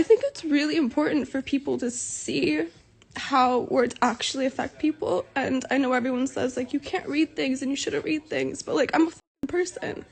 I think it's really important for people to see how words actually affect people. And I know everyone says, like, you can't read things and you shouldn't read things, but, like, I'm a person.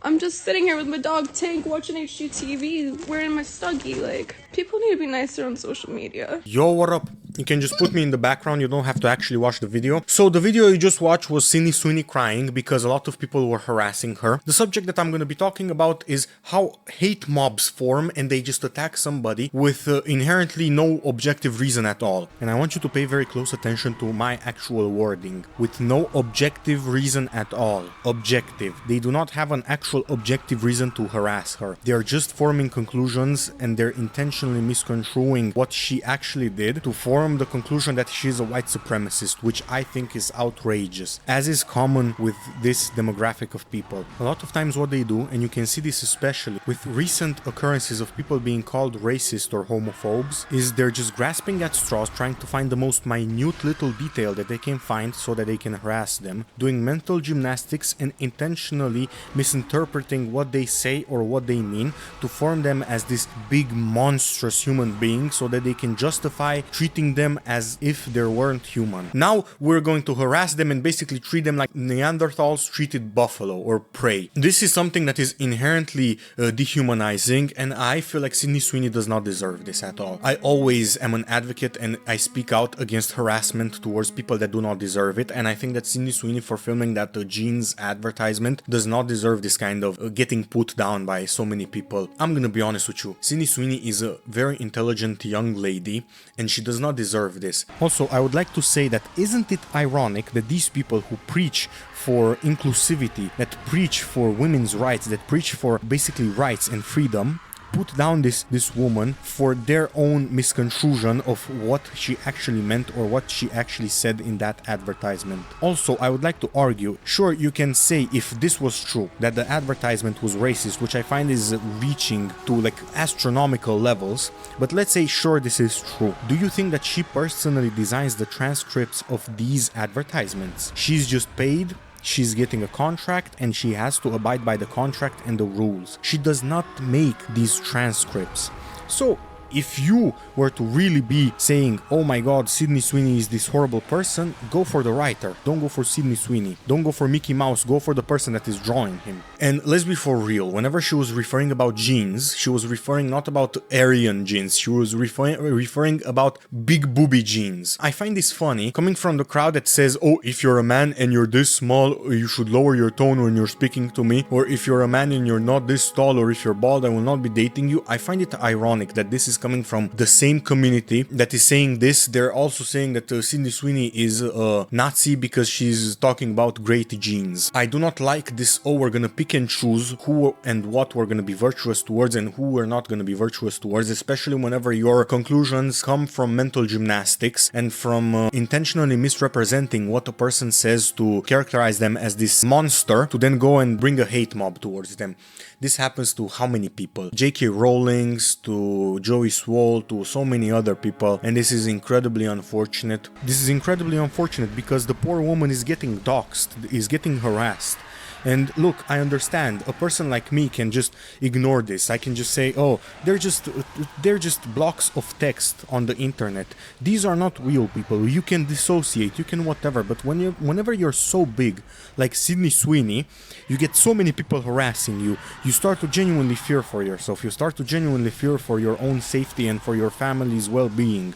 I'm just sitting here with my dog Tank watching HGTV wearing my Stuggy. Like, people need to be nicer on social media. Yo, what up? You can just put me in the background, you don't have to actually watch the video. So the video you just watched was Sweeney crying because a lot of people were harassing her. The subject that I'm going to be talking about is how hate mobs form and they just attack somebody with inherently no objective reason at all. And I want you to pay very close attention to my actual wording. With no objective reason at all. Objective. They do not have an actual objective reason to harass her. They are just forming conclusions and they're intentionally misconstruing what she actually did to form the conclusion that she's a white supremacist, which I think is outrageous, as is common with this demographic of people. A lot of times what they do, and you can see this especially with recent occurrences of people being called racist or homophobes, is they're just grasping at straws, trying to find the most minute little detail that they can find so that they can harass them, doing mental gymnastics and intentionally misinterpreting what they say or what they mean to form them as this big monstrous human being so that they can justify treating them as if they weren't human. Now we're going to harass them and basically treat them like Neanderthals treated buffalo or prey. This is something that is inherently dehumanizing, and I feel like Sweeney does not deserve this at all. I always am an advocate and I speak out against harassment towards people that do not deserve it, and I think that Sweeney for filming that jeans advertisement does not deserve this kind of getting put down by so many people. I'm gonna be honest with you, Sweeney is a very intelligent young lady and she does not deserve this. Also, I would like to say that isn't it ironic that these people who preach for inclusivity, that preach for women's rights, that preach for basically rights and freedom, put down this woman for their own misconstruction of what she actually meant or what she actually said in that advertisement. Also, I would like to argue, sure, you can say if this was true, that the advertisement was racist, which I find is reaching to like astronomical levels, but let's say sure this is true. Do you think that she personally designs the transcripts of these advertisements? She's just paid, she's getting a contract and she has to abide by the contract and the rules. She does not make these transcripts. So if you were to really be saying, oh my god, Sweeney is this horrible person, go for the writer. Don't go for Sweeney. Don't go for Mickey Mouse. Go for the person that is drawing him. And let's be for real, whenever she was referring about jeans, she was referring not about Aryan jeans, she was referring about big booby jeans. I find this funny, coming from the crowd that says, oh, if you're a man and you're this small, you should lower your tone when you're speaking to me, or if you're a man and you're not this tall, or if you're bald, I will not be dating you. I find it ironic that this is coming from the same community that is saying this. They're also saying that Sweeney is a Nazi because she's talking about great genes. I do not like this, oh, we're gonna pick and choose who and what we're gonna be virtuous towards and who we're not gonna be virtuous towards, especially whenever your conclusions come from mental gymnastics and from intentionally misrepresenting what a person says to characterize them as this monster to then go and bring a hate mob towards them. This happens to how many people? J.K. Rowling's, to Joey Swole, to so many other people, and this is incredibly unfortunate. This is incredibly unfortunate because the poor woman is getting doxxed, is getting harassed. And look, I understand, a person like me can just ignore this. I can just say, oh, they're just blocks of text on the internet. These are not real people. You can dissociate, you can whatever, but whenever you're so big, like Sweeney, you get so many people harassing you, you start to genuinely fear for yourself, you start to genuinely fear for your own safety and for your family's well-being.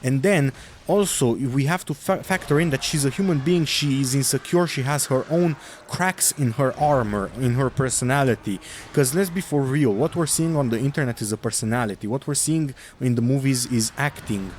And then also we have to factor in that she's a human being, she is insecure, she has her own cracks in her armor, in her personality. Because let's be for real, what we're seeing on the internet is a personality, what we're seeing in the movies is acting.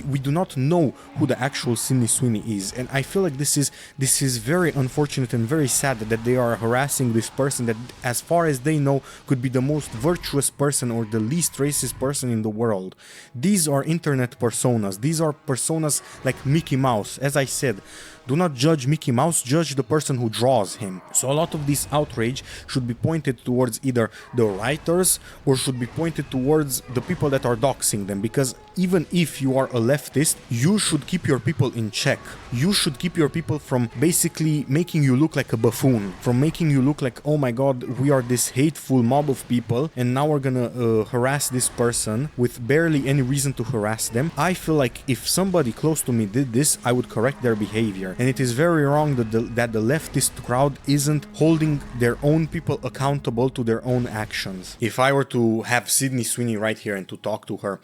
We do not know who the actual Sweeney is, and I feel like this is very unfortunate and very sad that they are harassing this person that, as far as they know, could be the most virtuous person or the least racist person in the world. These are internet personas. These are personas like Mickey Mouse. As I said, do not judge Mickey Mouse, judge the person who draws him. So a lot of this outrage should be pointed towards either the writers or should be pointed towards the people that are doxing them, because even if you are are a leftist, you should keep your people in check. You should keep your people from basically making you look like a buffoon, from making you look like, oh my god, we are this hateful mob of people and now we're gonna harass this person with barely any reason to harass them. I feel like if somebody close to me did this, I would correct their behavior. And it is very wrong that the leftist crowd isn't holding their own people accountable to their own actions. If I were to have Sydney Sweeney right here and to talk to her,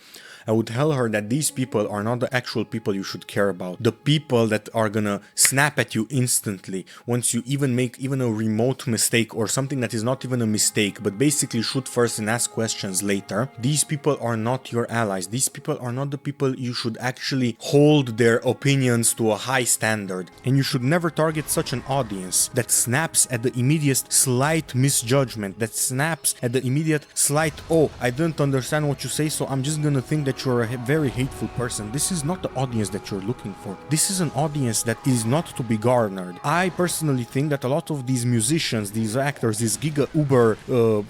I would tell her that these people are not the actual people you should care about. The people that are gonna snap at you instantly once you even make even a remote mistake or something that is not even a mistake, but basically shoot first and ask questions later. These people are not your allies. These people are not the people you should actually hold their opinions to a high standard. And you should never target such an audience that snaps at the immediate slight misjudgment, that snaps at the immediate slight, oh, I didn't understand what you say, so I'm just gonna think that you're a very hateful person. This is not the audience that you're looking for. This is an audience that is not to be garnered. I personally think that a lot of these musicians, these actors, these giga uber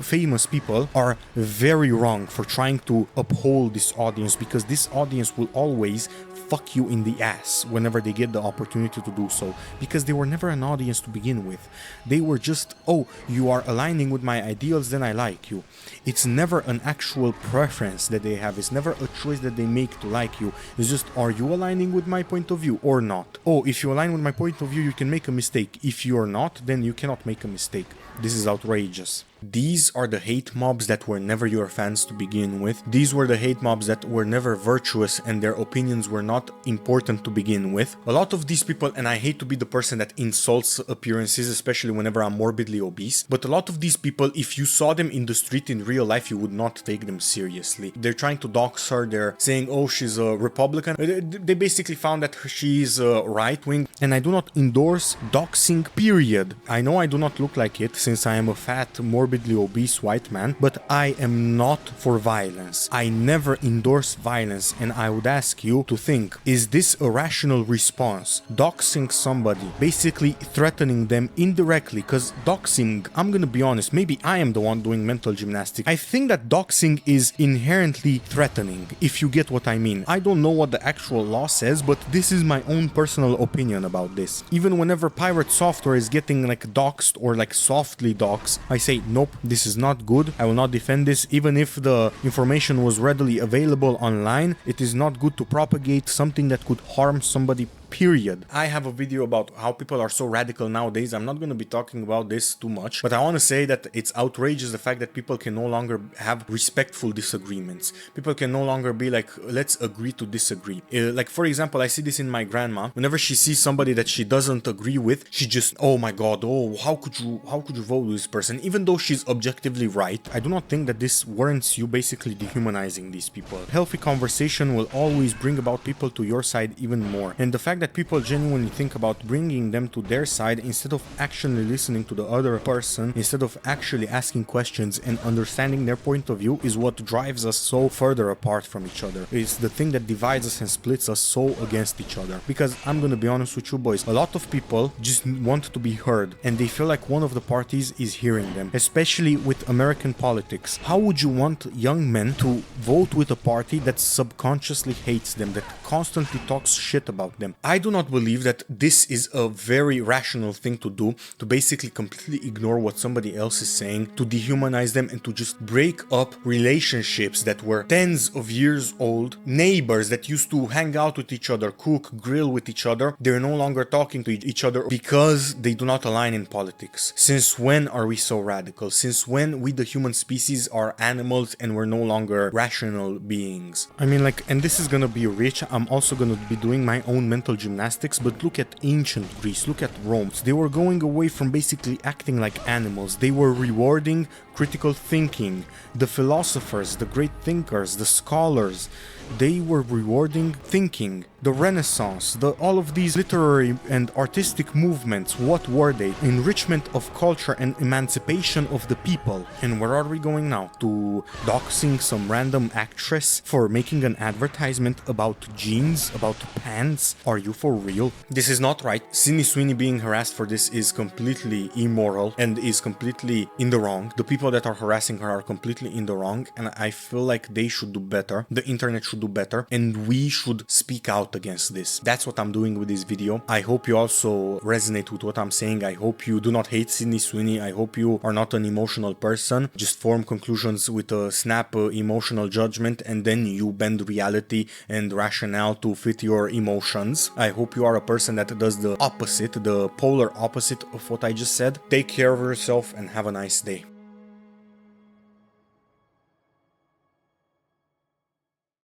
famous people are very wrong for trying to uphold this audience, because this audience will always fuck you in the ass whenever they get the opportunity to do so, because they were never an audience to begin with. They were just, oh, you are aligning with my ideals, then I like you. It's never an actual preference that they have. It's never a choice that they make to like you. It's just, are you aligning with my point of view or not? Oh, if you align with my point of view, you can make a mistake. If you're not, then you cannot make a mistake. This is outrageous. These are the hate mobs that were never your fans to begin with. These were the hate mobs that were never virtuous and their opinions were not important to begin with. A lot of these people, and I hate to be the person that insults appearances, especially whenever I'm morbidly obese, but a lot of these people, if you saw them in the street in real life, you would not take them seriously. They're trying to dox her, they're saying, oh, she's a Republican. They basically found that she's right-wing, and I do not endorse doxing, period. I know I do not look like it since I am a fat, morbidly obese white man, but I am not for violence. I never endorse violence, and I would ask you to think, is this a rational response? Doxing somebody, basically threatening them indirectly, because doxing, I'm gonna be honest, maybe I am the one doing mental gymnastics. I think that doxing is inherently threatening, if you get what I mean. I don't know what the actual law says, but this is my own personal opinion about this. Even whenever pirate software is getting like doxed or like softly doxed, I say, nope, this is not good. I will not defend this. Even if the information was readily available online, it is not good to propagate something that could harm somebody, period. I have a video about how people are so radical nowadays. I'm not going to be talking about this too much, but I want to say that it's outrageous the fact that people can no longer have respectful disagreements. People can no longer be like, let's agree to disagree. Like, for example, I see this in my grandma. Whenever she sees somebody that she doesn't agree with, she just, oh my god, oh, how could you vote with this person? Even though she's objectively right, I do not think that this warrants you basically dehumanizing these people. Healthy conversation will always bring about people to your side even more. And the fact that people genuinely think about bringing them to their side instead of actually listening to the other person, instead of actually asking questions and understanding their point of view, is what drives us so further apart from each other. It's the thing that divides us and splits us so against each other. Because I'm gonna be honest with you boys, a lot of people just want to be heard and they feel like one of the parties is hearing them, especially with American politics. How would you want young men to vote with a party that subconsciously hates them, that constantly talks shit about them? I do not believe that this is a very rational thing to do, to basically completely ignore what somebody else is saying, to dehumanize them and to just break up relationships that were tens of years old, neighbors that used to hang out with each other, cook, grill with each other. They're no longer talking to each other because they do not align in politics. Since when are we so radical? Since when we the human species are animals and we're no longer rational beings? I mean, like, and this is gonna be rich. I'm also gonna be doing my own mental gymnastics, but look at ancient Greece, look at Rome. They were going away from basically acting like animals. They were rewarding critical thinking. The philosophers, the great thinkers, the scholars, they were rewarding thinking. The Renaissance, all of these literary and artistic movements, what were they? Enrichment of culture and emancipation of the people. And where are we going now? To doxing some random actress for making an advertisement about jeans, about pants? Are you for real? This is not right. Sydney Sweeney being harassed for this is completely immoral and is completely in the wrong. The people people that are harassing her are completely in the wrong, and I feel like they should do better. The internet should do better, and we should speak out against this. That's what I'm doing with this video. I hope you also resonate with what I'm saying. I hope you do not hate Sydney Sweeney. I hope you are not an emotional person. Just form conclusions with a snap emotional judgment, and then you bend reality and rationale to fit your emotions. I hope you are a person that does the opposite, the polar opposite of what I just said. Take care of yourself and have a nice day.